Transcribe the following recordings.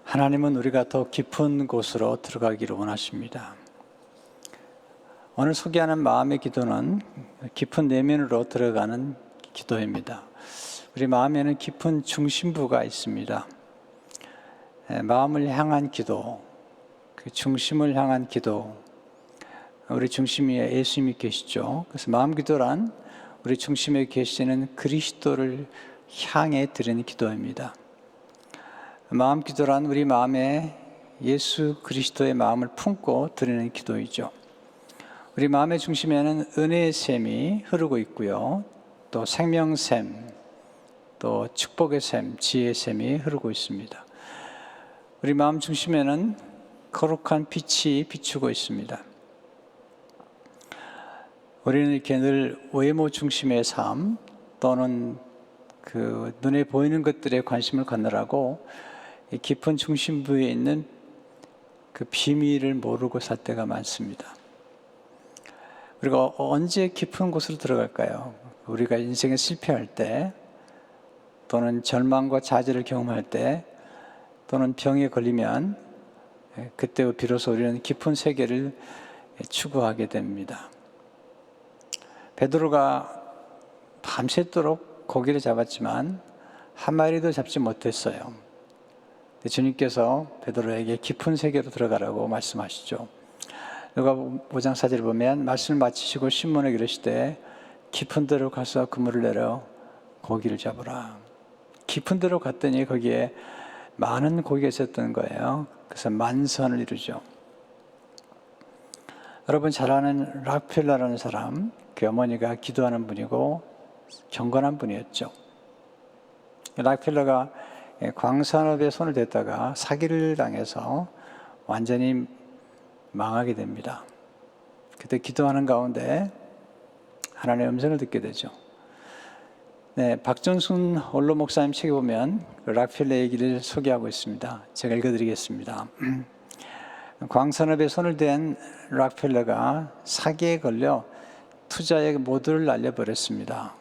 하나님은 우리가 더 깊은 곳으로 들어가기를 원하십니다. 오늘 소개하는 마음의 기도는 깊은 내면으로 들어가는 기도입니다. 우리 마음에는 깊은 중심부가 있습니다. 마음을 향한 기도, 그 중심을 향한 기도, 우리 중심 위에 예수님이 계시죠. 그래서 마음 기도란 우리 중심에 계시는 그리스도를 향해 드리는 기도입니다. 마음 기도란 우리 마음에 예수 그리스도의 마음을 품고 드리는 기도이죠. 우리 마음의 중심에는 은혜의 샘이 흐르고 있고요. 또 생명샘, 또 축복의 샘, 지혜의 샘이 흐르고 있습니다. 우리 마음 중심에는 거룩한 빛이 비추고 있습니다. 우리는 이렇게 늘 외모 중심의 삶 또는 그 눈에 보이는 것들에 관심을 갖느라고 이 깊은 중심부에 있는 그 비밀을 모르고 살 때가 많습니다. 우리가 언제 깊은 곳으로 들어갈까요? 우리가 인생에 실패할 때, 또는 절망과 좌절을 경험할 때, 또는 병에 걸리면 그때 비로소 우리는 깊은 세계를 추구하게 됩니다. 베드로가 밤새도록 고기를 잡았지만 한 마리도 잡지 못했어요. 주님께서 베드로에게 깊은 세계로 들어가라고 말씀하시죠. 누가복음 5장 4절을 보면 말씀을 마치시고 시몬에게 이르시되 깊은 데로 가서 그물을 내려 고기를 잡으라. 깊은 데로 갔더니 거기에 많은 고기가 있었던 거예요. 그래서 만선을 이루죠. 여러분 잘 아는 락펠러라는 사람, 그 어머니가 기도하는 분이고 경건한 분이었죠. 락펠러가 광산업에 손을 댔다가 사기를 당해서 완전히 망하게 됩니다. 그때 기도하는 가운데 하나님의 음성을 듣게 되죠. 박정순 원로 목사님 책에 보면 락펠러 얘기를 소개하고 있습니다. 제가 읽어드리겠습니다. 광산업에 손을 댄 락펠러가 사기에 걸려 투자액 모두를 날려버렸습니다.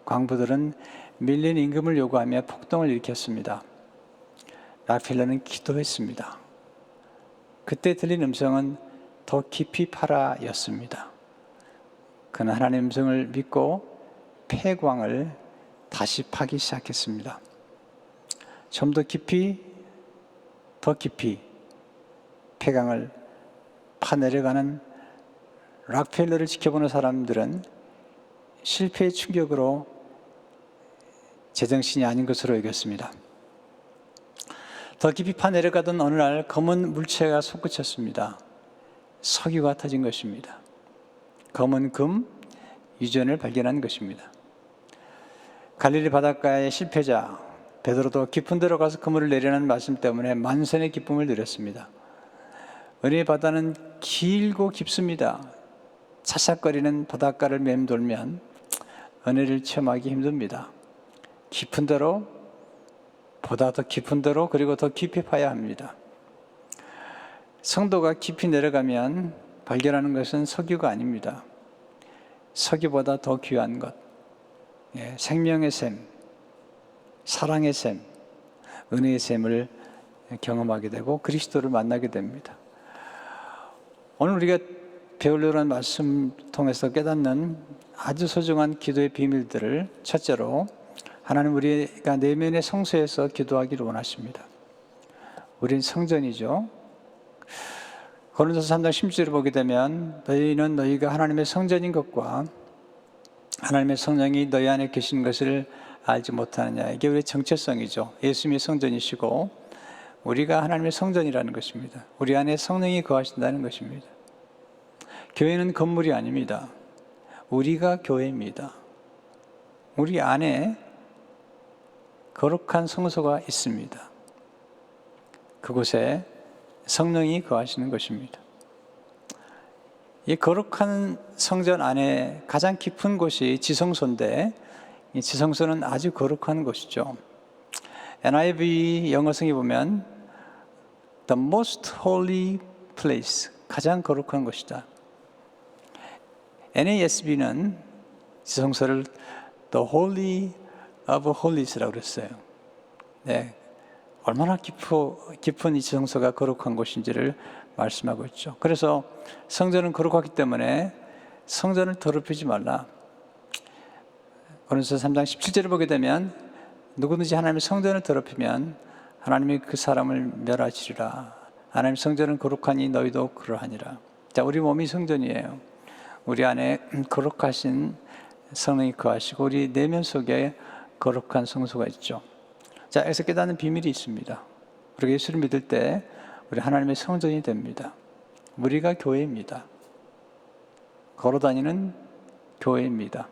광부들은 밀린 임금을 요구하며 폭동을 일으켰습니다. 락펠러는 기도했습니다. 그때 들린 음성은 더 깊이 파라였습니다. 그는 하나님의 음성을 믿고 폐광을 다시 파기 시작했습니다. 좀 더 깊이, 더 깊이 폐광을 파내려가는 락펠러를 지켜보는 사람들은 실패의 충격으로 제정신이 아닌 것으로 여겼습니다. 더 깊이 파내려가던 어느 날 검은 물체가 솟구쳤습니다. 석유가 터진 것입니다. 검은 금 유전을 발견한 것입니다. 갈릴리 바닷가의 실패자 베드로도 깊은 데로 가서 그물을 내려는 말씀 때문에 만선의 기쁨을 누렸습니다. 은혜의 바다는 길고 깊습니다. 차삭거리는 바닷가를 맴돌면 은혜를 체험하기 힘듭니다. 깊은 데로, 보다 더 깊은 데로, 그리고 더 깊이 파야 합니다. 성도가 깊이 내려가면 발견하는 것은 석유가 아닙니다. 석유보다 더 귀한 것, 생명의 샘, 사랑의 샘, 은혜의 샘을 경험하게 되고 그리스도를 만나게 됩니다. 오늘 우리가 배우려는 말씀 통해서 깨닫는 아주 소중한 기도의 비밀들을 첫째로 하나님 우리가 내면의 성소에서 기도하기를 원하십니다. 우린 성전이죠. 고린도서 3장 10절을 보게 되면 너희는 너희가 하나님의 성전인 것과 하나님의 성령이 너희 안에 계신 것을 알지 못하느냐. 이게 우리의 정체성이죠. 예수님이 성전이시고 우리가 하나님의 성전이라는 것입니다. 우리 안에 성령이 거하신다는 것입니다. 교회는 건물이 아닙니다. 우리가 교회입니다. 우리 안에 거룩한 성소가 있습니다. 그곳에 성령이 거하시는 것입니다. 이 거룩한 성전 안에 가장 깊은 곳이 지성소인데 이 지성소는 아주 거룩한 곳이죠. NIV 영어성에 보면 The most holy place, 가장 거룩한 곳이다. NASB는 지성소를 The Holy of Holies라고 그랬어요. 네, 얼마나 깊은 이 지성소가 거룩한 곳인지를 말씀하고 있죠. 그래서 성전은 거룩하기 때문에 성전을 더럽히지 말라. 고린도서 3장 17절을 보게 되면 누구든지 하나님의 성전을 더럽히면 하나님이 그 사람을 멸하시리라. 하나님의 성전은 거룩하니 너희도 그러하니라. 자, 우리 몸이 성전이에요. 우리 안에 거룩하신 성령이 거하시고 우리 내면 속에 거룩한 성소가 있죠. 자, 여기서 깨닫는 비밀이 있습니다. 우리가 예수를 믿을 때 우리 하나님의 성전이 됩니다. 우리가 교회입니다. 걸어다니는 교회입니다.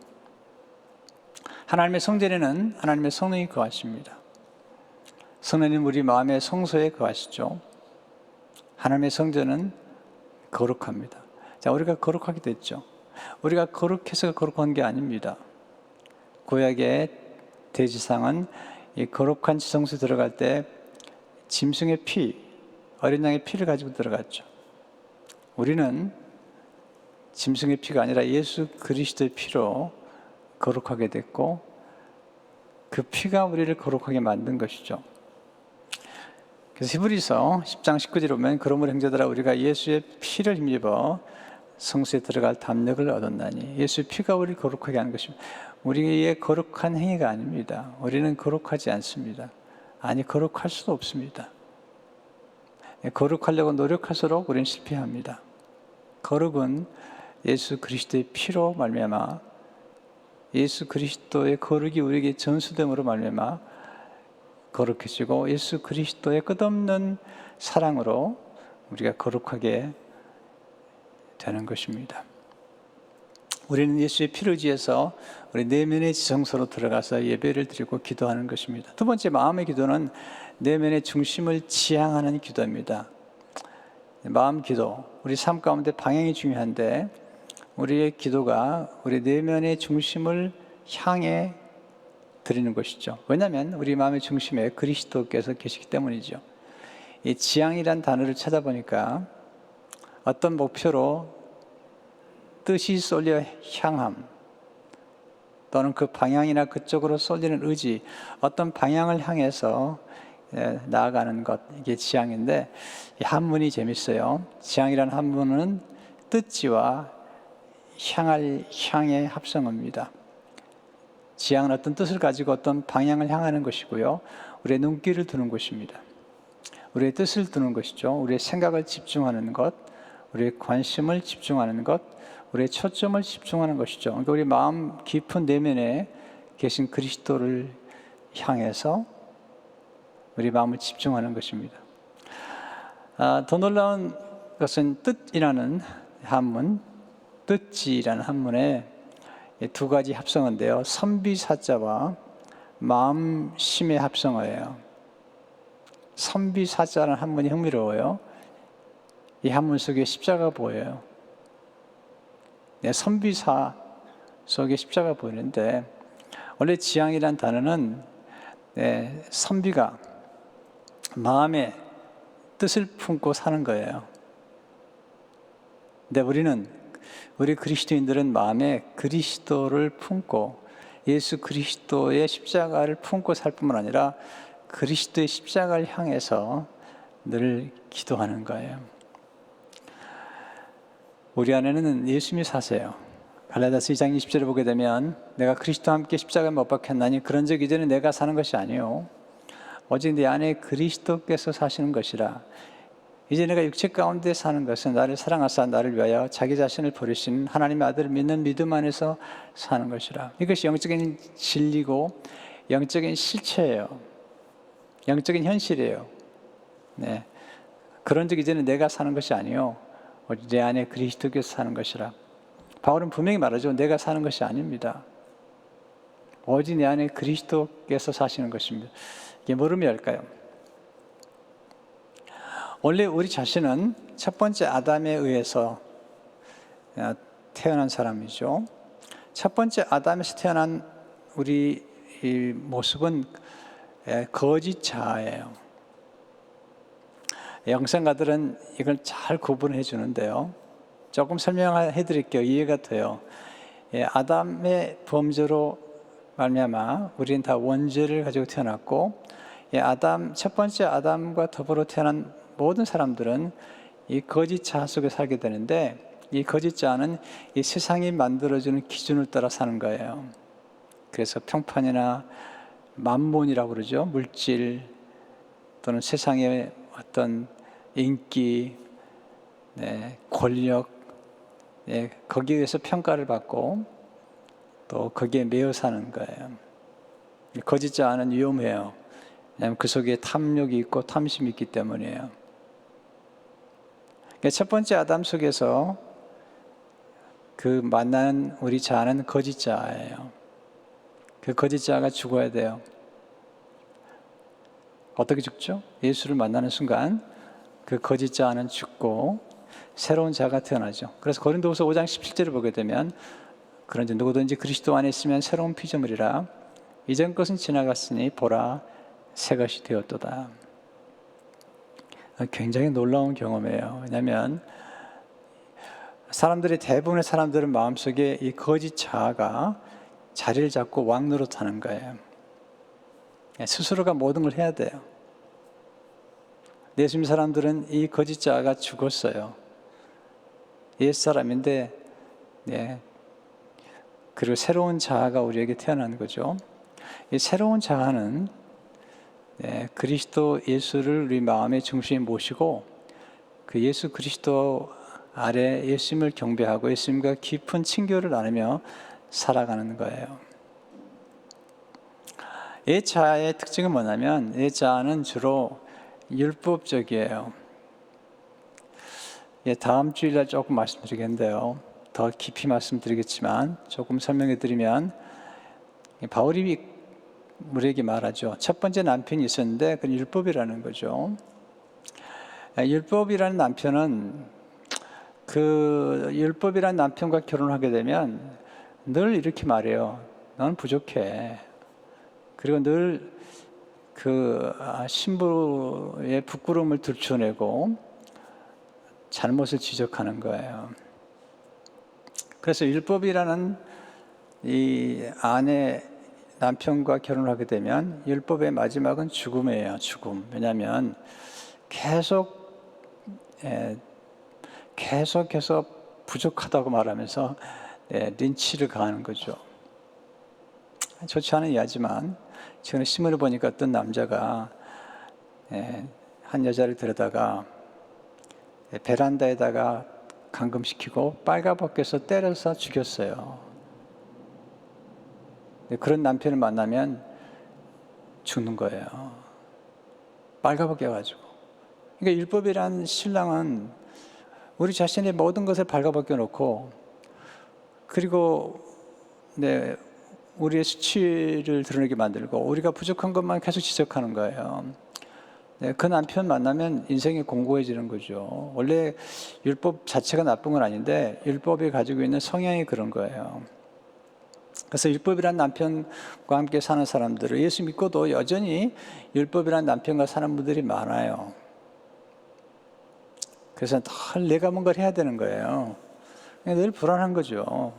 하나님의 성전에는 하나님의 성령이 거하십니다. 성령님 우리 마음의 성소에 거하시죠. 하나님의 성전은 거룩합니다. 자, 우리가 거룩하게 됐죠. 우리가 거룩해서 거룩한 게 아닙니다. 구약의 대지상은 이 거룩한 지성소에 들어갈 때 짐승의 피, 어린 양의 피를 가지고 들어갔죠. 우리는 짐승의 피가 아니라 예수 그리스도의 피로 거룩하게 됐고 그 피가 우리를 거룩하게 만든 것이죠. 그래서 히브리서 10장 19절에 보면 그러므로 형제들아 우리가 예수의 피를 힘입어 성소에 들어갈 담력을 얻었나니 예수의 피가 우리를 거룩하게 하는 것입니다. 우리의 거룩한 행위가 아닙니다. 우리는 거룩하지 않습니다. 아니 거룩할 수도 없습니다. 거룩하려고 노력할수록 우리는 실패합니다. 거룩은 예수 그리스도의 피로 말미암아 예수 그리스도의 거룩이 우리에게 전수됨으로 말미암아 거룩해지고 예수 그리스도의 끝없는 사랑으로 우리가 거룩하게 되는 것입니다. 우리는 예수의 피를 의지해서 우리 내면의 지성소로 들어가서 예배를 드리고 기도하는 것입니다. 두 번째 마음의 기도는 내면의 중심을 지향하는 기도입니다. 마음 기도, 우리 삶 가운데 방향이 중요한데 우리의 기도가 우리 내면의 중심을 향해 드리는 것이죠. 왜냐하면 우리 마음의 중심에 그리스도께서 계시기 때문이죠. 이 지향이란 단어를 찾아보니까 어떤 목표로 뜻이 쏠려 향함 또는 그 방향이나 그쪽으로 쏠리는 의지, 어떤 방향을 향해서 나아가는 것, 이게 지향인데 이 한문이 재밌어요. 지향이라는 한문은 뜻지와 향의 합성어입니다. 지향은 어떤 뜻을 가지고 어떤 방향을 향하는 것이고요. 우리의 눈길을 두는 것입니다. 우리의 뜻을 두는 것이죠. 우리의 생각을 집중하는 것, 우리의 관심을 집중하는 것, 우리의 초점을 집중하는 것이죠. 그러니까 우리 마음 깊은 내면에 계신 그리스도를 향해서 우리 마음을 집중하는 것입니다. 더 놀라운 것은 뜻이라는 한문, 뜻지라는 한문에 두 가지 합성어인데요. 선비사자와 마음심의 합성어예요. 선비사자라는 한문이 흥미로워요. 이 한문 속에 십자가 보여요. 선비사 속에 십자가 보이는데 원래 지향이라는 단어는 선비가 마음에 뜻을 품고 사는 거예요. 근데 우리 그리스도인들은 마음에 그리스도를 품고 예수 그리스도의 십자가를 품고 살 뿐만 아니라 그리스도의 십자가를 향해서 늘 기도하는 거예요. 우리 안에는 예수님이 사세요. 갈라디아서 2장 20절을 보게 되면 내가 그리스도와 함께 십자가에 못 박혔나니 그런즉 이제는 내가 사는 것이 아니요 오직 내 안에 그리스도께서 사시는 것이라. 이제 내가 육체 가운데 사는 것은 나를 사랑하사 나를 위하여 자기 자신을 버리신 하나님의 아들을 믿는 믿음 안에서 사는 것이라. 이것이 영적인 진리고 영적인 실체예요. 영적인 현실이에요. 네. 그런즉 이제는 내가 사는 것이 아니요 오직 내 안에 그리스도께서 사는 것이라. 바울은 분명히 말하죠. 내가 사는 것이 아닙니다. 오직 내 안에 그리스도께서 사시는 것입니다. 이게 뭘 의미할까요? 원래 우리 자신은 첫 번째 아담에 의해서 태어난 사람이죠. 첫 번째 아담에서 태어난 우리 이 모습은 거짓 자아예요. 영성가들은 이걸 잘 구분해 주는데요. 조금 설명해 드릴게요. 이해가 돼요. 아담의 범죄로 말미암아 우리는 다 원죄를 가지고 태어났고 첫 번째 아담과 더불어 태어난 모든 사람들은 이 거짓 자아 속에 살게 되는데, 이 거짓 자아는 이 세상이 만들어주는 기준을 따라 사는 거예요. 그래서 평판이나 만몬이라고 그러죠. 물질 또는 세상의 어떤 인기, 권력, 거기에 의해서 평가를 받고 또 거기에 매여 사는 거예요. 거짓 자아는 위험해요. 왜냐하면 그 속에 탐욕이 있고 탐심이 있기 때문이에요. 그러니까 첫 번째 아담 속에서 그 만나는 우리 자아는 거짓 자아예요. 그 거짓 자아가 죽어야 돼요. 어떻게 죽죠? 예수를 만나는 순간 그 거짓 자아는 죽고 새로운 자아가 태어나죠. 그래서 고린도후서 5장 17절을 보게 되면, 그런지 누구든지 그리스도 안에 있으면 새로운 피조물이라 이전 것은 지나갔으니 보라 새 것이 되었도다. 굉장히 놀라운 경험이에요. 왜냐하면 대부분의 사람들은 마음속에 이 거짓 자아가 자리를 잡고 왕노릇하는 거예요. 스스로가 모든 걸 해야 돼요. 예수 믿는 사람들은 이 거짓 자아가 죽었어요. 옛 사람인데, 그리고 새로운 자아가 우리에게 태어난 거죠. 이 새로운 자아는 그리스도 예수를 우리 마음의 중심에 모시고 그 예수 그리스도 아래 예수님을 경배하고 예수님과 깊은 친교를 나누며 살아가는 거예요. 옛 자아의 특징은 뭐냐면, 옛 자아는 주로 율법적이에요. 다음 주일날 조금 말씀드리겠는데요. 더 깊이 말씀드리겠지만 조금 설명해 드리면, 바울이 우리에게 말하죠. 첫 번째 남편이 있었는데 그건 율법이라는 거죠. 율법이라는 남편은 그 율법이라는 남편과 결혼하게 되면 늘 이렇게 말해요. 넌 부족해. 그리고 늘 그 신부의 부끄러움을 들춰내고 잘못을 지적하는 거예요. 그래서 율법이라는 이 아내 남편과 결혼하게 되면 율법의 마지막은 죽음이에요. 죽음. 왜냐하면 계속해서 부족하다고 말하면서 린치를 가하는 거죠. 좋지 않은 이야기지만 최근에 신문을 보니까 어떤 남자가 한 여자를 데려다가 베란다에다가 감금시키고 빨가벗겨서 때려서 죽였어요. 그런 남편을 만나면 죽는 거예요. 빨가벗겨가지고. 그러니까 율법이란 신랑은 우리 자신의 모든 것을 발가벗겨 놓고, 그리고 우리의 수치를 드러내게 만들고 우리가 부족한 것만 계속 지적하는 거예요. 그 남편 만나면 인생이 공고해지는 거죠. 원래 율법 자체가 나쁜 건 아닌데 율법이 가지고 있는 성향이 그런 거예요. 그래서 율법이란 남편과 함께 사는 사람들을 예수 믿고도 여전히 율법이란 남편과 사는 분들이 많아요. 그래서 늘 내가 뭔가를 해야 되는 거예요. 늘 불안한 거죠.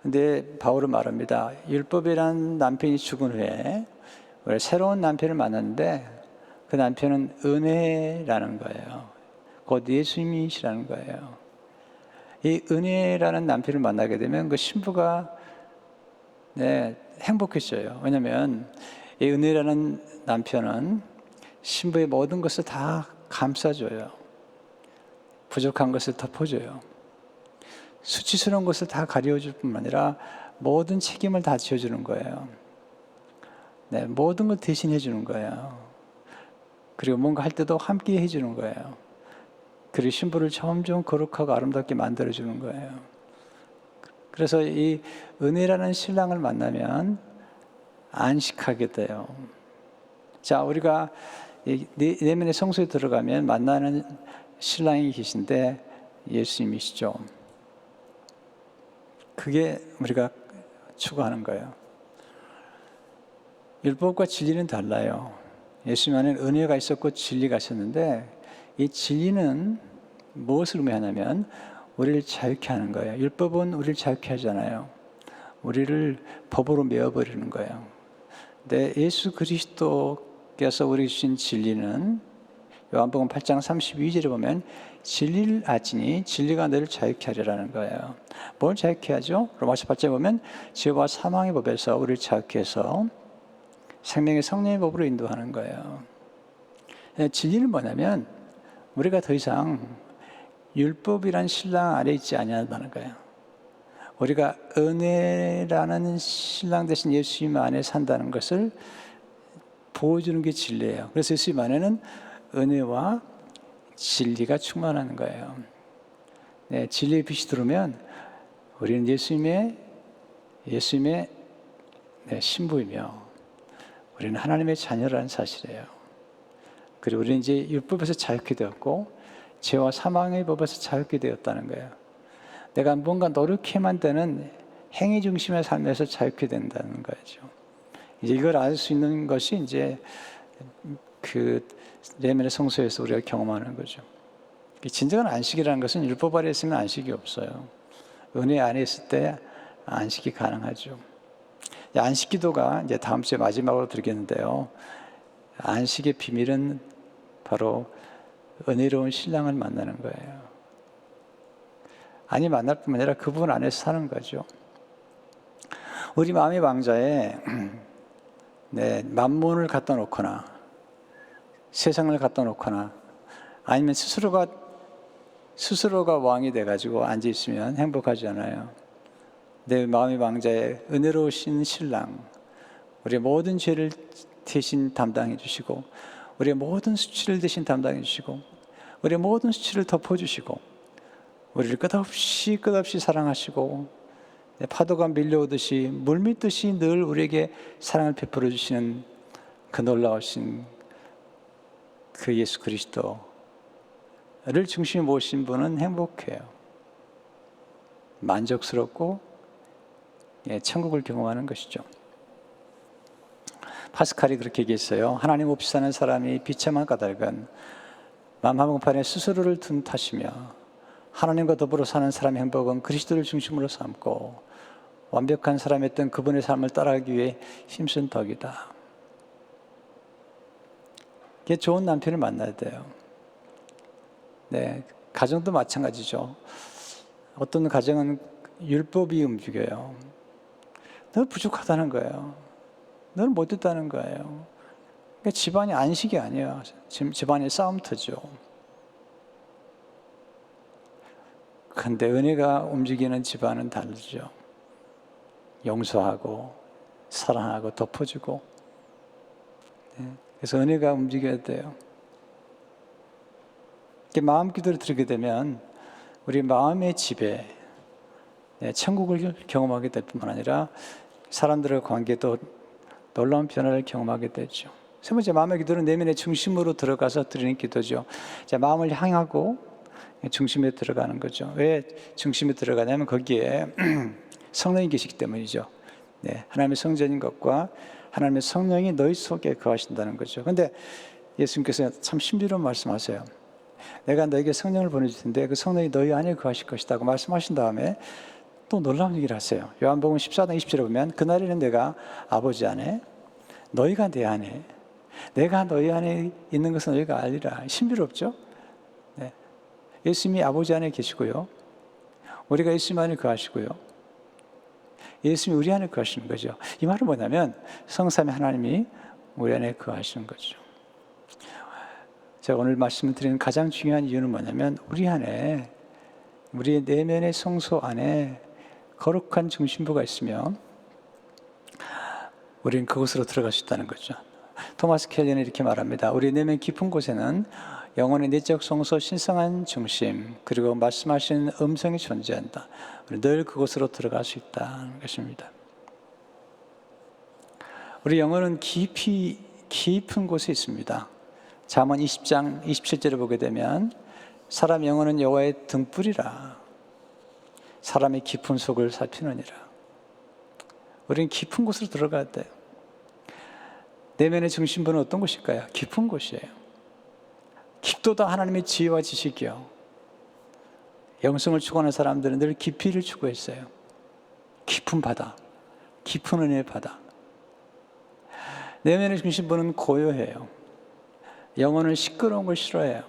근데 바울은 말합니다. 율법이란 남편이 죽은 후에 새로운 남편을 만났는데 그 남편은 은혜라는 거예요. 곧 예수님이시라는 거예요. 이 은혜라는 남편을 만나게 되면 그 신부가 행복해져요. 왜냐하면 이 은혜라는 남편은 신부의 모든 것을 다 감싸줘요. 부족한 것을 덮어줘요. 수치스러운 것을 다 가려줄 뿐만 아니라 모든 책임을 다 지어주는 거예요. 모든 걸 대신해 주는 거예요. 그리고 뭔가 할 때도 함께 해주는 거예요. 그리고 신부를 점점 거룩하고 아름답게 만들어주는 거예요. 그래서 이 은혜라는 신랑을 만나면 안식하게 돼요. 자, 우리가 내면의 성소에 들어가면 만나는 신랑이 계신데 예수님이시죠. 그게 우리가 추구하는 거예요. 율법과 진리는 달라요. 예수님 안에 은혜가 있었고 진리가 있었는데 이 진리는 무엇을 의미하냐면 우리를 자유케 하는 거예요. 율법은 우리를 자유케 하잖아요. 우리를 법으로 메어버리는 거예요. 근데 예수 그리스도 하나님께서 우리 주신 진리는 요한복음 8장 32절에 보면 진리를 아지니 진리가 너를 자유케 하리라는 거예요. 뭘 자유케 하죠? 로마서 8장에 보면 죄와 사망의 법에서 우리를 자유케 해서 생명의 성령의 법으로 인도하는 거예요. 진리는 뭐냐면 우리가 더 이상 율법이란 신랑 아래 있지 아니하다는 거예요. 우리가 은혜라는 신랑 대신 예수님 안에 산다는 것을 보여주는 게 진리예요. 그래서 예수님 안에는 은혜와 진리가 충만한 거예요. 네, 진리의 빛이 들어오면 우리는 예수님의 신부이며 우리는 하나님의 자녀라는 사실이에요. 그리고 우리는 이제 율법에서 자유케 되었고 죄와 사망의 법에서 자유케 되었다는 거예요. 내가 뭔가 노력해만 되는 행위 중심의 삶에서 자유케 된다는 거죠. 이제 이걸 알 수 있는 것이 이제 그 레멘의 성소에서 우리가 경험하는 거죠. 진정한 안식이라는 것은 율법 아래 있으면 안식이 없어요. 은혜 안에 있을 때 안식이 가능하죠. 안식 기도가 이제 다음 주에 마지막으로 드리겠는데요. 안식의 비밀은 바로 은혜로운 신랑을 만나는 거예요. 아니 만날 뿐만 아니라 그분 안에서 사는 거죠. 우리 마음의 왕자에 만몬을 갖다 놓거나 세상을 갖다 놓거나 아니면 스스로가 왕이 돼가지고 앉아 있으면 행복하지 않아요. 내 마음의 왕자에 은혜로우신 신랑, 우리의 모든 죄를 대신 담당해 주시고 우리의 모든 수치를 대신 담당해 주시고 우리의 모든 수치를 덮어주시고 우리를 끝없이 사랑하시고 파도가 밀려오듯이 물밀듯이 늘 우리에게 사랑을 베풀어 주시는 그 놀라우신 그 예수 그리스도를 중심에 모신 분은 행복해요. 만족스럽고 천국을 경험하는 것이죠. 파스칼이 그렇게 얘기했어요. 하나님 없이 사는 사람이 비참한 까닭은 마음 한복판에 스스로를 둔 탓이며 하나님과 더불어 사는 사람의 행복은 그리스도를 중심으로 삼고 완벽한 사람이었던 그분의 삶을 따라가기 위해 힘쓴 덕이다. 이게 좋은 남편을 만나야 돼요. 네, 가정도 마찬가지죠. 어떤 가정은 율법이 움직여요. 늘 부족하다는 거예요. 늘 못됐다는 거예요. 그러니까 집안이 안식이 아니에요. 집안이 싸움터죠. 그런데 은혜가 움직이는 집안은 다르죠. 용서하고 사랑하고 덮어주고. 그래서 은혜가 움직여야 돼요. 마음 기도를 드리게 되면 우리 마음의 집에 천국을 경험하게 될 뿐만 아니라 사람들의 관계도 놀라운 변화를 경험하게 되죠. 세 번째, 마음의 기도는 내면의 중심으로 들어가서 드리는 기도죠. 마음을 향하고 중심에 들어가는 거죠. 왜 중심에 들어가냐면 거기에 성령이 계시기 때문이죠. 하나님의 성전인 것과 하나님의 성령이 너희 속에 거하신다는 거죠. 그런데 예수님께서 참 신비로운 말씀하세요. 내가 너에게 성령을 보내줄 텐데 그 성령이 너희 안에 거하실 것이라고 말씀하신 다음에 또 놀라운 얘기를 하세요. 요한복음 14장 20절에 보면 그날에는 내가 아버지 안에 너희가 내 안에 내가 너희 안에 있는 것은 너희가 알리라. 신비롭죠? 예수님이 아버지 안에 계시고요. 우리가 예수님 안에 거하시고요. 예수님이 우리 안에 거하시는 거죠. 이 말은 뭐냐면 성삼위 하나님이 우리 안에 거하시는 거죠. 제가 오늘 말씀을 드리는 가장 중요한 이유는 뭐냐면 우리 안에 우리의 내면의 성소 안에 거룩한 중심부가 있으면 우리는 그곳으로 들어갈 수 있다는 거죠. 토마스 켈리는 이렇게 말합니다. 우리 내면 깊은 곳에는 영혼의 내적 성소 신성한 중심 그리고 말씀하시는 음성이 존재한다. 늘 그곳으로 들어갈 수 있다는 것입니다. 우리 영혼은 깊은 곳에 있습니다. 잠언 20장 27절을 보게 되면 사람 영혼은 여호와의 등불이라 사람의 깊은 속을 살피느니라. 우리는 깊은 곳으로 들어가야 돼요. 내면의 중심부는 어떤 곳일까요? 깊은 곳이에요. 깊도다 하나님의 지혜와 지식이요. 영성을 추구하는 사람들은 늘 깊이를 추구했어요. 깊은 바다, 깊은 은혜의 바다. 내면의 중심부는 고요해요. 영혼은 시끄러운 걸 싫어해요.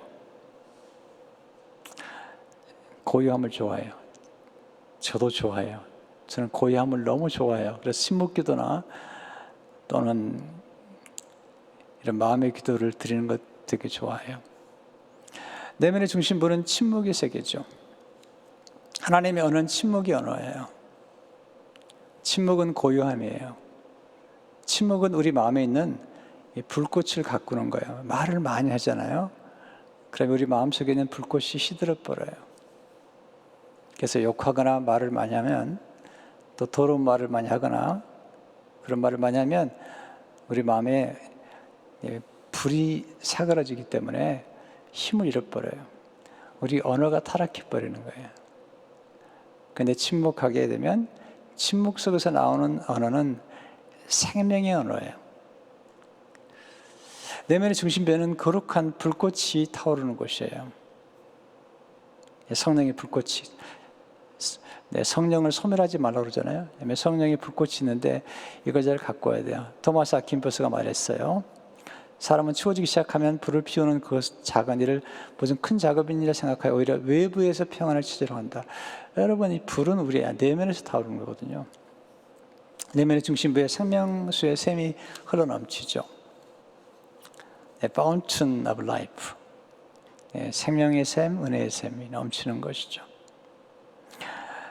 고요함을 좋아해요. 저도 좋아해요. 저는 고요함을 너무 좋아해요. 그래서 침묵기도나 또는 이런 마음의 기도를 드리는 것 되게 좋아해요. 내면의 중심부는 침묵의 세계죠. 하나님의 언어는 침묵의 언어예요. 침묵은 고요함이에요. 침묵은 우리 마음에 있는 이 불꽃을 가꾸는 거예요. 말을 많이 하잖아요. 그러면 우리 마음속에 있는 불꽃이 시들어 버려요. 그래서 욕하거나 말을 많이 하면, 또 더러운 말을 많이 하거나 그런 말을 많이 하면 우리 마음에 불이 사그라지기 때문에 힘을 잃어버려요. 우리 언어가 타락해 버리는 거예요. 근데 침묵하게 되면 침묵 속에서 나오는 언어는 생명의 언어예요. 내면의 중심부에는 거룩한 불꽃이 타오르는 곳이에요. 성령의 불꽃이, 성령을 소멸하지 말라고 그러잖아요. 성령의 불꽃이 있는데 이걸 잘 갖고 와야 돼요. 토마스 아킨포스가 말했어요. 사람은 추워지기 시작하면 불을 피우는 그 작은 일을 무슨 큰 작업인이라 생각하여 오히려 외부에서 평안을 찾으려 한다. 여러분, 이 불은 우리 내면에서 타오르는 거거든요. 내면의 중심부에 생명수의 샘이 흘러넘치죠. Fountain of Life, 생명의 샘, 은혜의 샘이 넘치는 것이죠.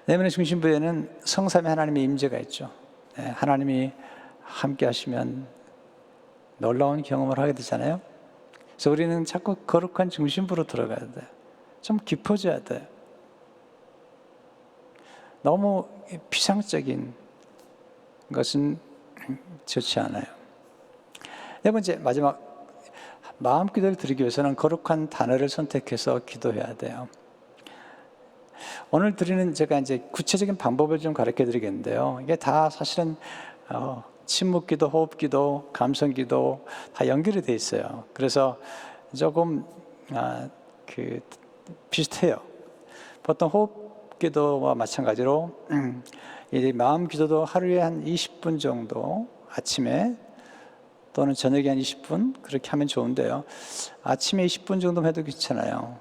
내면의 중심부에는 성삼위 하나님의 임재가 있죠. 하나님이 함께 하시면 놀라운 경험을 하게 되잖아요. 그래서 우리는 자꾸 거룩한 중심부로 들어가야 돼요. 좀 깊어져야 돼요. 너무 피상적인 것은 좋지 않아요. 네 번째, 마지막, 마음 기도를 드리기 위해서는 거룩한 단어를 선택해서 기도해야 돼요. 오늘 드리는 제가 이제 구체적인 방법을 좀 가르쳐 드리겠는데요. 이게 다 사실은 침묵 기도, 호흡 기도, 감성 기도 다 연결이 돼 있어요. 그래서 조금 비슷해요. 보통 호흡 기도와 마찬가지로 이 마음 기도도 하루에 한 20분 정도, 아침에 또는 저녁에 한 20분 그렇게 하면 좋은데요. 아침에 20분 정도 해도 괜찮아요.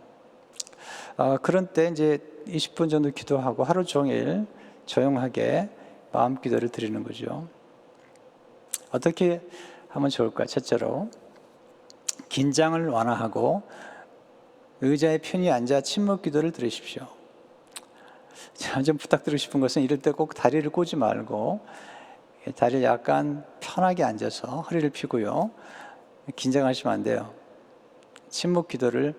그런 때 이제 20분 정도 기도하고 하루 종일 조용하게 마음 기도를 드리는 거죠. 어떻게 하면 좋을까요? 첫째로, 긴장을 완화하고 의자에 편히 앉아 침묵 기도를 드리십시오. 좀 부탁드리고 싶은 것은 이럴 때 꼭 다리를 꼬지 말고 다리를 약간 편하게 앉아서 허리를 펴고요. 긴장하시면 안 돼요. 침묵 기도를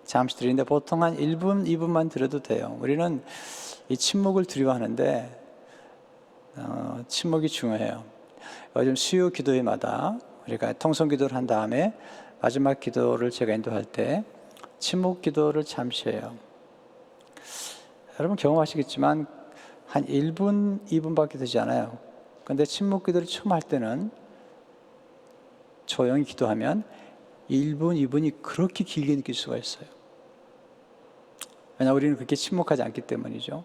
잠시 드리는데 보통 한 1분, 2분만 드려도 돼요. 우리는 이 침묵을 두려워하는데 침묵이 중요해요. 요즘 수요 기도회마다 우리가 통성 기도를 한 다음에 마지막 기도를 제가 인도할 때 침묵 기도를 잠시 해요. 여러분 경험하시겠지만 한 1분, 2분밖에 되지 않아요. 그런데 침묵 기도를 처음 할 때는 조용히 기도하면 1분, 2분이 그렇게 길게 느낄 수가 있어요. 왜냐하면 우리는 그렇게 침묵하지 않기 때문이죠.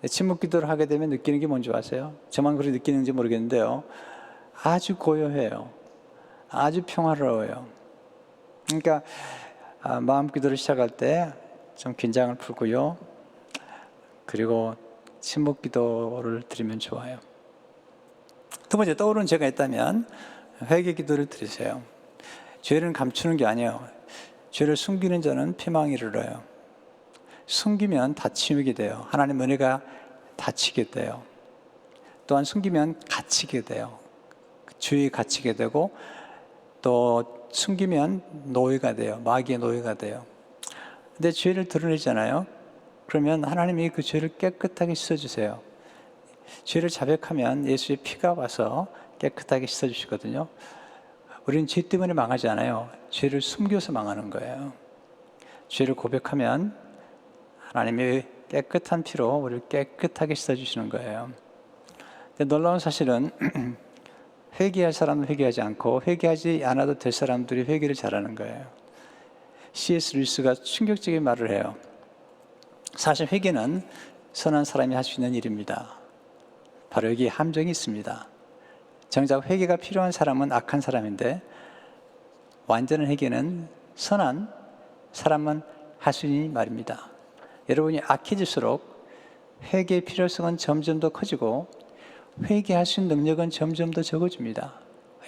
침묵 기도를 하게 되면 느끼는 게 뭔지 아세요? 저만 그렇게 느끼는지 모르겠는데요. 아주 고요해요. 아주 평화로워요. 그러니까 마음 기도를 시작할 때 좀 긴장을 풀고요. 그리고 침묵 기도를 드리면 좋아요. 두 번째, 떠오르는 죄가 있다면 회개 기도를 드리세요. 죄를 감추는 게 아니에요. 죄를 숨기는 자는 피망에 이르러요. 숨기면 다치게 돼요. 하나님 은혜가 다치게 돼요. 또한 숨기면 갇히게 돼요. 죄에 갇히게 되고 또 숨기면 노예가 돼요. 마귀의 노예가 돼요. 근데 죄를 드러내잖아요. 그러면 하나님이 그 죄를 깨끗하게 씻어주세요. 죄를 자백하면 예수의 피가 와서 깨끗하게 씻어주시거든요. 우리는 죄 때문에 망하지 않아요. 죄를 숨겨서 망하는 거예요. 죄를 고백하면 하나님의 깨끗한 피로 우리를 깨끗하게 씻어주시는 거예요. 근데 놀라운 사실은 회개할 사람은 회개하지 않고 회개하지 않아도 될 사람들이 회개를 잘하는 거예요. C.S. 루이스가 충격적인 말을 해요. 사실 회개는 선한 사람이 할 수 있는 일입니다. 바로 여기에 함정이 있습니다. 정작 회개가 필요한 사람은 악한 사람인데 완전한 회개는 선한 사람만 할 수 있는 말입니다. 여러분이 악해질수록 회개의 필요성은 점점 더 커지고 회개할 수 있는 능력은 점점 더 적어집니다.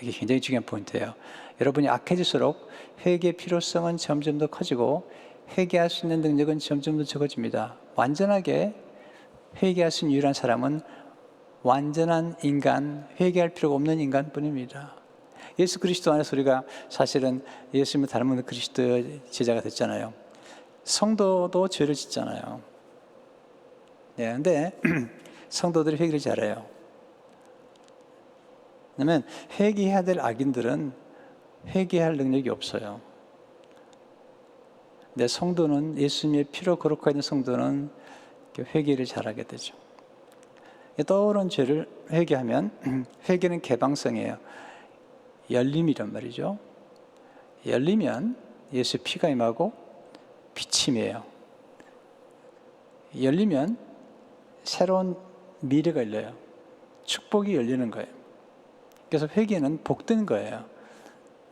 이게 굉장히 중요한 포인트예요. 여러분이 악해질수록 회개의 필요성은 점점 더 커지고 회개할 수 있는 능력은 점점 더 적어집니다. 완전하게 회개할 수 있는 유일한 사람은 완전한 인간, 회개할 필요가 없는 인간뿐입니다. 예수 그리스도 안에서 우리가 사실은 예수님을 닮은 그리스도의 제자가 됐잖아요. 성도도 죄를 짓잖아요. 네, 근데 성도들이 회개를 잘해요. 왜냐하면 회개해야 될 악인들은 회개할 능력이 없어요. 근데 성도는, 예수님의 피로 거룩하게 된 성도는 회개를 잘하게 되죠. 떠오른 죄를 회개하면 회개는 개방성이에요. 열림이란 말이죠. 열리면 예수의 피가 임하고 빛이 임해요. 열리면 새로운 미래가 열려요. 축복이 열리는 거예요. 그래서 회개는 복된 거예요.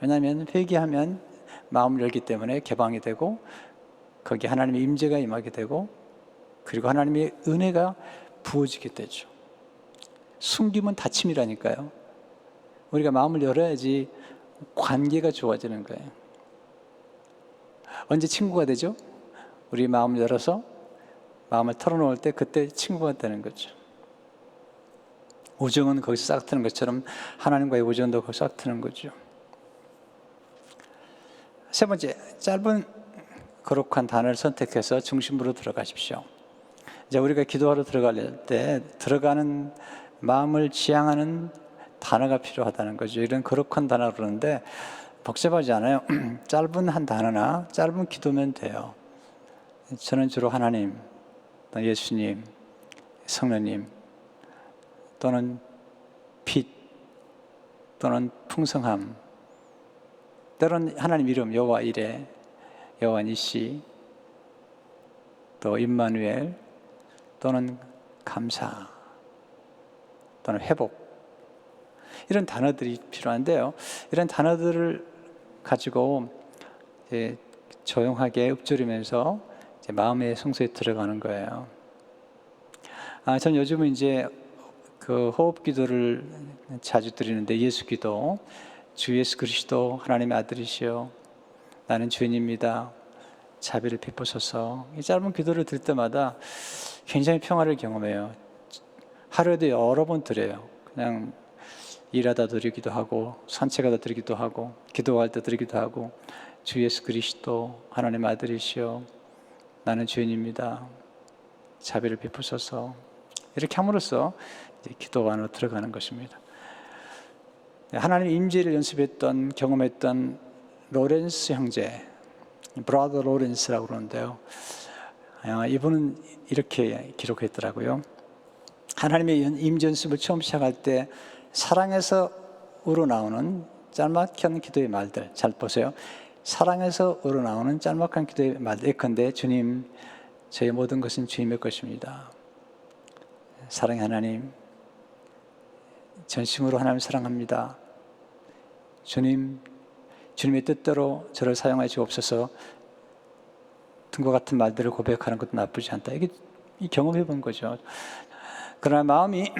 왜냐하면 회개하면 마음을 열기 때문에 개방이 되고 거기에 하나님의 임재가 임하게 되고 그리고 하나님의 은혜가 부어지게 되죠. 숨기면 다침이라니까요. 우리가 마음을 열어야지 관계가 좋아지는 거예요. 언제 친구가 되죠? 우리 마음을 열어서 마음을 털어놓을 때 그때 친구가 되는 거죠. 우정은 거기서 싹 트는 것처럼 하나님과의 우정도 거기서 싹 트는 거죠. 세 번째, 짧은 거룩한 단어를 선택해서 중심부로 들어가십시오. 이제 우리가 기도하러 들어갈 때 들어가는 마음을 지향하는 단어가 필요하다는 거죠. 이런 거룩한 단어를 그러는데 복잡하지 않아요. 짧은 한 단어나 짧은 기도면 돼요. 저는 주로 하나님, 예수님, 성령님 또는 빛 또는 풍성함 때로는 하나님 이름 여호와 이레, 여호와 니시 또 임마누엘 또는 감사 또는 회복 이런 단어들이 필요한데요. 이런 단어들을 가지고 이제 조용하게 읊조리면서 이제 마음의 성소에 들어가는 거예요. 전 요즘은 이제 그 호흡 기도를 자주 드리는데 예수 기도, 주 예수 그리스도 하나님의 아들이시여 나는 죄인입니다. 자비를 베푸소서. 이 짧은 기도를 들 때마다 굉장히 평화를 경험해요. 하루에도 여러 번 드려요. 그냥 일하다 드리기도 하고 산책하다 드리기도 하고 기도할 때 드리기도 하고 주 예수 그리스도 하나님의 아들이시여 나는 죄인입니다. 자비를 베푸소서. 이렇게 함으로써 이제 기도 안으로 들어가는 것입니다. 하나님의 임재를 연습했던 경험했던 로렌스 형제, 브라더 로렌스라고 그러는데요. 이분은 이렇게 기록했더라고요. 하나님의 임재 연습을 처음 시작할 때 사랑에서 우러나오는 짤막한 기도의 말들 잘 보세요. 사랑에서 우러나오는 짤막한 기도의 말들. 예컨대 주님, 저의 모든 것은 주님의 것입니다. 사랑의 하나님, 전심으로 하나님을 사랑합니다. 주님, 주님의 뜻대로 저를 사용하여 주옵소서. 등과 같은 말들을 고백하는 것도 나쁘지 않다. 이게 경험해 본 거죠. 그러나 마음이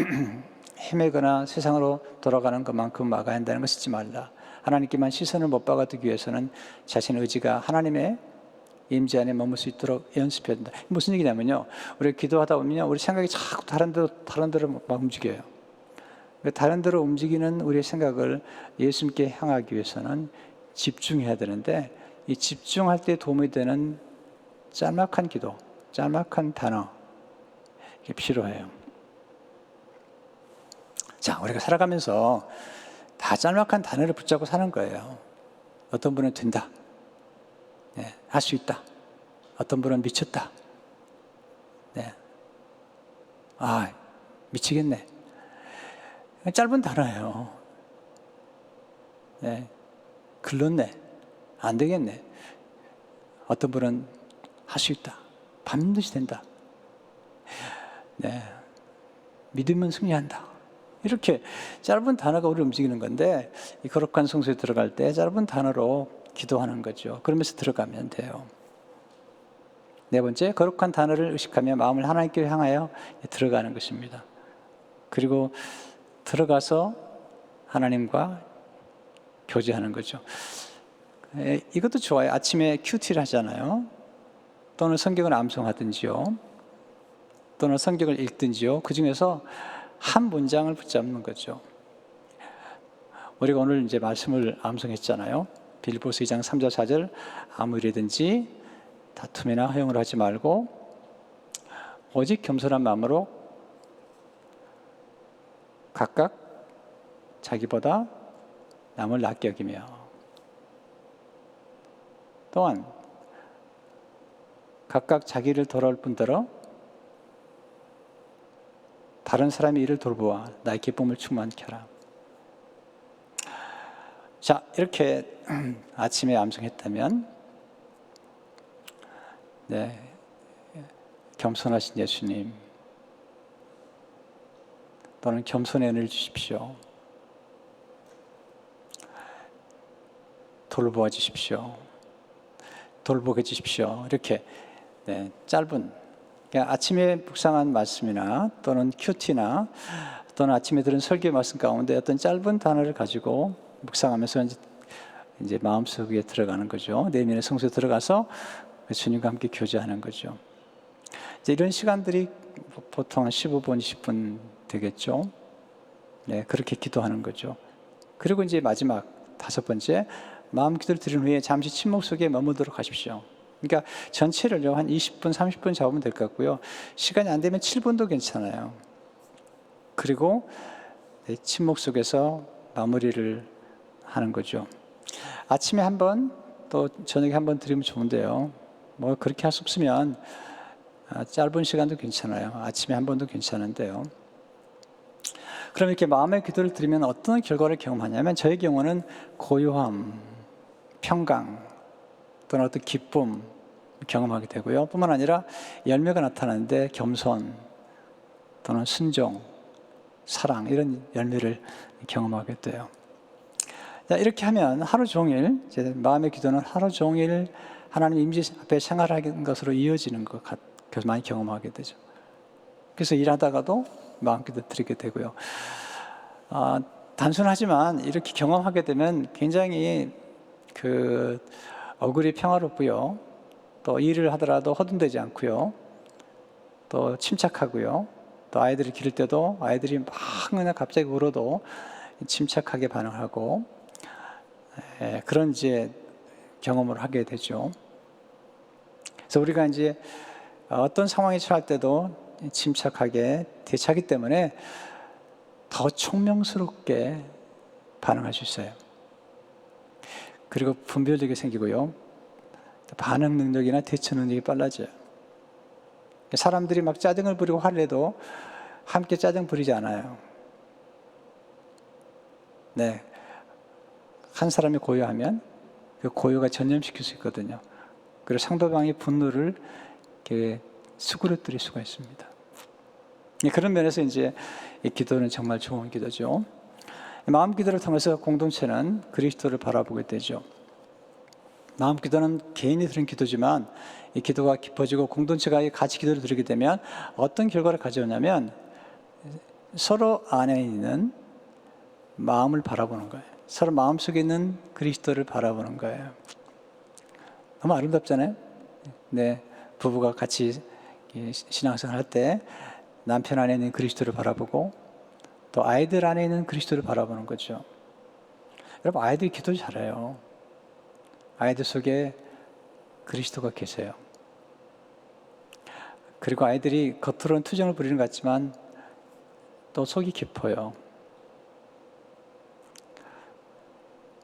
헤매거나 세상으로 돌아가는 것만큼 막아야 한다는 것을 잊지 말라. 하나님께만 시선을 못 박아두기 위해서는 자신의 의지가 하나님의 임재 안에 머물 수 있도록 연습해야 된다. 무슨 얘기냐면요, 우리 기도하다 보면 우리 생각이 자꾸 다른 데로 막 움직여요. 다른 데로 움직이는 우리의 생각을 예수님께 향하기 위해서는 집중해야 되는데 이 집중할 때 도움이 되는 짤막한 기도, 짤막한 단어 이게 필요해요. 자, 우리가 살아가면서 다 짤막한 단어를 붙잡고 사는 거예요. 어떤 분은 된다. 네, 할 수 있다. 어떤 분은 미쳤다. 네. 미치겠네. 짧은 단어예요. 네. 글렀네. 안 되겠네. 어떤 분은 할 수 있다. 반드시 된다. 네. 믿으면 승리한다. 이렇게 짧은 단어가 우리를 움직이는 건데 이 거룩한 성소에 들어갈 때 짧은 단어로 기도하는 거죠. 그러면서 들어가면 돼요. 네 번째, 거룩한 단어를 의식하며 마음을 하나님께 향하여 들어가는 것입니다. 그리고 들어가서 하나님과 교제하는 거죠. 이것도 좋아요. 아침에 큐티를 하잖아요. 또는 성경을 암송하든지요. 또는 성경을 읽든지요. 그 중에서 한 문장을 붙잡는 거죠. 우리가 오늘 이제 말씀을 암송했잖아요. 빌립보서 2장 3절 4절 아무 일이든지 다툼이나 허용을 하지 말고 오직 겸손한 마음으로 각각 자기보다 남을 낫게 여기며 또한 각각 자기를 돌아올 뿐더러 다른 사람의 일을 돌보아 나의 기쁨을 충만케 하라. 자, 이렇게 아침에 암송했다면 네, 겸손하신 예수님 또는 겸손의 은혜를 주십시오. 돌보아 주십시오. 돌보게 주십시오. 이렇게 네, 짧은 아침에 묵상한 말씀이나 또는 큐티나 또는 아침에 들은 설교 말씀 가운데 어떤 짧은 단어를 가지고 묵상하면서 이제 마음속에 들어가는 거죠. 내면의 성소에 들어가서 주님과 함께 교제하는 거죠. 이제 이런 시간들이 보통 한 15분, 20분 되겠죠. 네, 그렇게 기도하는 거죠. 그리고 이제 마지막 다섯 번째, 마음 기도를 드린 후에 잠시 침묵 속에 머무도록 하십시오. 그러니까 전체를요 한 20분, 30분 잡으면 될 것 같고요. 시간이 안 되면 7분도 괜찮아요. 그리고 네, 침묵 속에서 마무리를 하는 거죠. 아침에 한 번, 또 저녁에 한 번 드리면 좋은데요. 뭐 그렇게 할 수 없으면 짧은 시간도 괜찮아요. 아침에 한 번도 괜찮은데요. 그럼 이렇게 마음의 기도를 드리면 어떤 결과를 경험하냐면 저의 경우는 고요함, 평강, 또는 어떤 기쁨 경험하게 되고요. 뿐만 아니라 열매가 나타나는데 겸손, 또는 순종, 사랑 이런 열매를 경험하게 돼요. 자, 이렇게 하면 하루 종일 제 마음의 기도는 하루 종일 하나님 임재 앞에 생활하는 것으로 이어지는 것 같아서 많이 경험하게 되죠. 그래서 일하다가도 마음 기도 드리게 되고요. 단순하지만 이렇게 경험하게 되면 굉장히 얼굴이 평화롭고요. 또 일을 하더라도 허둥대지 않고요. 또 침착하고요. 또 아이들을 기를 때도 아이들이 막 그냥 갑자기 울어도 침착하게 반응하고 그런 이제 경험을 하게 되죠. 그래서 우리가 이제 어떤 상황에 처할 때도 침착하게 대처하기 때문에 더 총명스럽게 반응할 수 있어요. 그리고 분별력이 생기고요. 반응 능력이나 대처 능력이 빨라져요. 사람들이 막 짜증을 부리고 화를 내도 함께 짜증 부리지 않아요. 네. 한 사람이 고요하면 그 고요가 전염시킬 수 있거든요. 그리고 상대방의 분노를 이렇게 수그러뜨릴 수가 있습니다. 그런 면에서 이제 이 기도는 정말 좋은 기도죠. 마음 기도를 통해서 공동체는 그리스도를 바라보게 되죠. 마음 기도는 개인이 드리는 기도지만 이 기도가 깊어지고 공동체가 같이 기도를 드리게 되면 어떤 결과를 가져오냐면 서로 안에 있는 마음을 바라보는 거예요. 서로 마음속에 있는 그리스도를 바라보는 거예요. 너무 아름답잖아요. 네, 부부가 같이 신앙생활 할 때 남편 안에 있는 그리스도를 바라보고 또 아이들 안에 있는 그리스도를 바라보는 거죠. 여러분, 아이들이 기도 잘해요. 아이들 속에 그리스도가 계세요. 그리고 아이들이 겉으로는 투정을 부리는 것 같지만 또 속이 깊어요.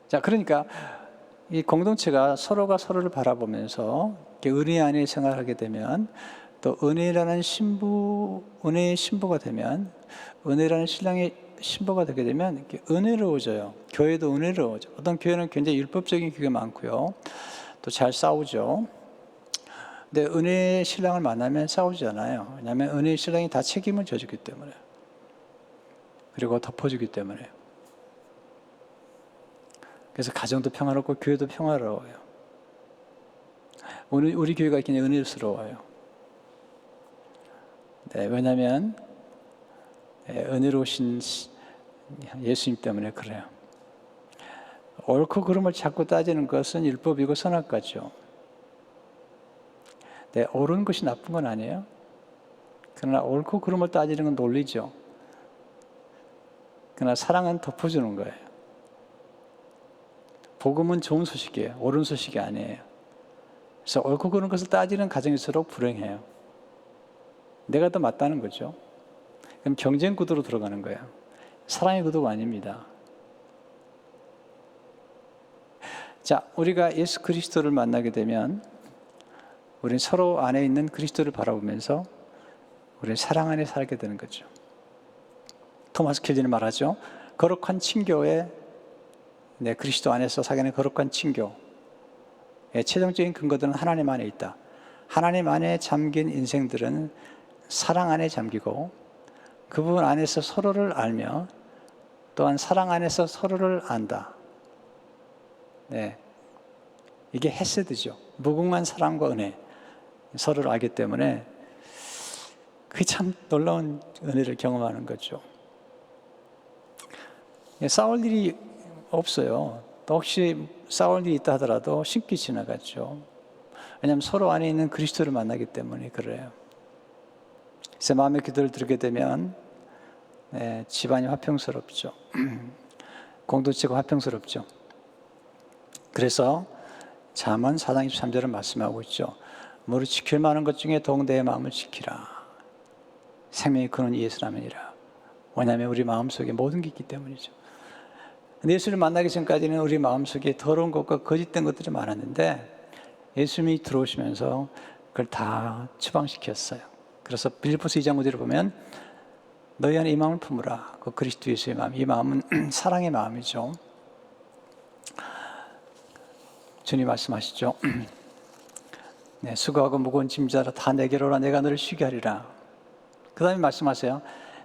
자, 그러니까 이 공동체가 서로가 서로를 바라보면서 은혜 안에 생활하게 되면 또 은혜라는 은혜의 신부가 되면 은혜라는 신랑의 신부가 되게 되면 은혜로워져요. 교회도 은혜로워져. 어떤 교회는 굉장히 율법적인 교회가 많고요. 또 잘 싸우죠. 근데 은혜의 신랑을 만나면 싸우지 않아요. 왜냐하면 은혜의 신랑이 다 책임을 져주기 때문에. 그리고 덮어주기 때문에. 그래서 가정도 평화롭고 교회도 평화로워요. 우리 교회가 굉장히 은혜스러워요. 네, 왜냐하면 은혜로우신 예수님 때문에 그래요. 옳고 그름을 자꾸 따지는 것은 율법이고 선악과죠. 네, 옳은 것이 나쁜 건 아니에요. 그러나 옳고 그름을 따지는 건 논리죠. 그러나 사랑은 덮어주는 거예요. 복음은 좋은 소식이에요. 옳은 소식이 아니에요. 그래서 옳고 그른 것을 따지는 가정일수록 불행해요. 내가 더 맞다는 거죠. 그럼 경쟁 구도로 들어가는 거예요. 사랑의 구도가 아닙니다. 자, 우리가 예수 그리스도를 만나게 되면 우리는 서로 안에 있는 그리스도를 바라보면서 우리는 사랑 안에 살게 되는 거죠. 토마스 켈리는 말하죠. 거룩한 친교에 그리스도 안에서 사귀는 거룩한 친교의 최종적인 근거들은 하나님 안에 있다. 하나님 안에 잠긴 인생들은 사랑 안에 잠기고 그 부분 안에서 서로를 알며 또한 사랑 안에서 서로를 안다. 네, 이게 헤세드죠. 무궁한 사랑과 은혜, 서로를 알기 때문에 그게 참 놀라운 은혜를 경험하는 거죠. 싸울 일이 없어요. 또 혹시 싸울 일이 있다 하더라도 쉽게 지나갔죠. 왜냐하면 서로 안에 있는 그리스도를 만나기 때문에 그래요. 그래서 마음의 기도를 들게 되면 집안이 화평스럽죠. 공동체가 화평스럽죠. 그래서 잠언 4장 23절을 말씀하고 있죠. 무릇 지킬 만한 것 중에 더욱 내 마음을 지키라. 생명의 근원이 예수라면이라. 왜냐하면 우리 마음속에 모든 게 있기 때문이죠. 예수를 만나기 전까지는 우리 마음속에 더러운 것과 거짓된 것들이 많았는데 예수님이 들어오시면서 그걸 다 추방시켰어요. 그래서 빌립보서 2장 5절을 보면 너희 안에 이 마음을 품으라. 그 그리스도 예수의 마음. 이 마음은 사랑의 마음이죠. 주님 말씀하시죠. 네, 수고하고 무거운 짐자라 다 내게로 오라. 내가 너를 쉬게 하리라. 그 다음에 말씀하세요.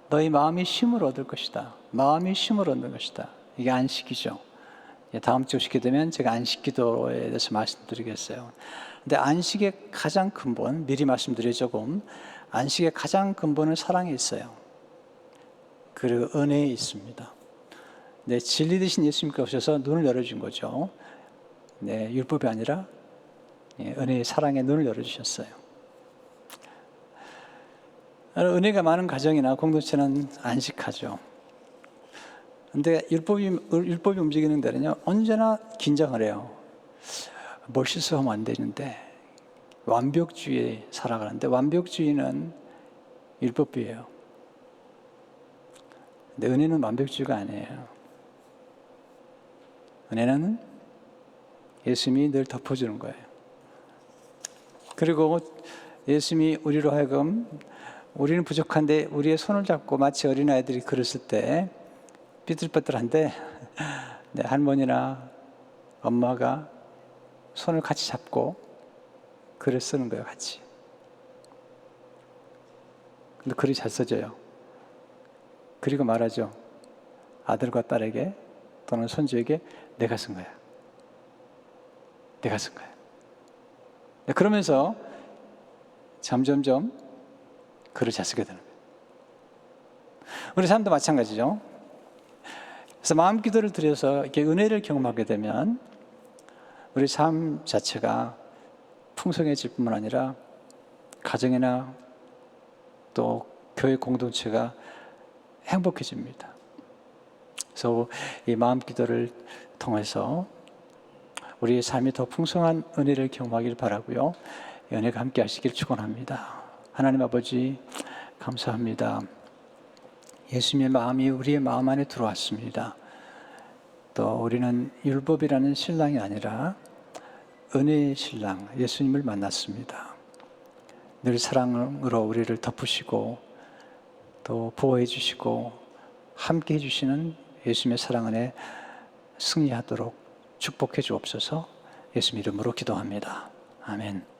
너희 마음이 쉼을 얻을 것이다. 마음이 쉼을 얻는 것이다. 이게 안식이죠. 다음 주 오시게 되면 제가 안식기도에 대해서 말씀드리겠어요. 근데 안식의 가장 근본, 미리 말씀드려 조금, 안식의 가장 근본은 사랑에 있어요. 그리고 은혜에 있습니다. 네, 진리 되신 예수님께서 오셔서 눈을 열어준 거죠. 네, 율법이 아니라 은혜의 사랑의 눈을 열어주셨어요. 은혜가 많은 가정이나 공동체는 안식하죠. 근데 율법이 움직이는 데는요, 언제나 긴장을 해요. 뭘 실수하면 안 되는데, 완벽주의에 살아가는데, 완벽주의는 율법이에요. 근데 은혜는 완벽주의가 아니에요. 은혜는 예수님이 늘 덮어주는 거예요. 그리고 예수님이 우리로 하여금 우리는 부족한데 우리의 손을 잡고 마치 어린아이들이 걸었을 때 삐뚤빼뚤한데 네, 할머니나 엄마가 손을 같이 잡고 글을 쓰는 거예요, 같이. 근데 글이 잘 써져요. 그리고 말하죠. 아들과 딸에게 또는 손주에게 내가 쓴 거야. 내가 쓴 거야. 네, 그러면서 점점점 글을 잘 쓰게 되는 거예요. 우리 삶도 마찬가지죠. 그래서 마음 기도를 드려서 이렇게 은혜를 경험하게 되면 우리 삶 자체가 풍성해질 뿐만 아니라 가정이나 또 교회 공동체가 행복해집니다. 그래서 이 마음 기도를 통해서 우리의 삶이 더 풍성한 은혜를 경험하길 바라고요. 은혜가 함께 하시길 축원합니다. 하나님 아버지 감사합니다. 예수님의 마음이 우리의 마음 안에 들어왔습니다. 또 우리는 율법이라는 신랑이 아니라 은혜의 신랑 예수님을 만났습니다. 늘 사랑으로 우리를 덮으시고 또 보호해 주시고 함께 해주시는 예수님의 사랑 안에 승리하도록 축복해 주옵소서. 예수님 이름으로 기도합니다. 아멘.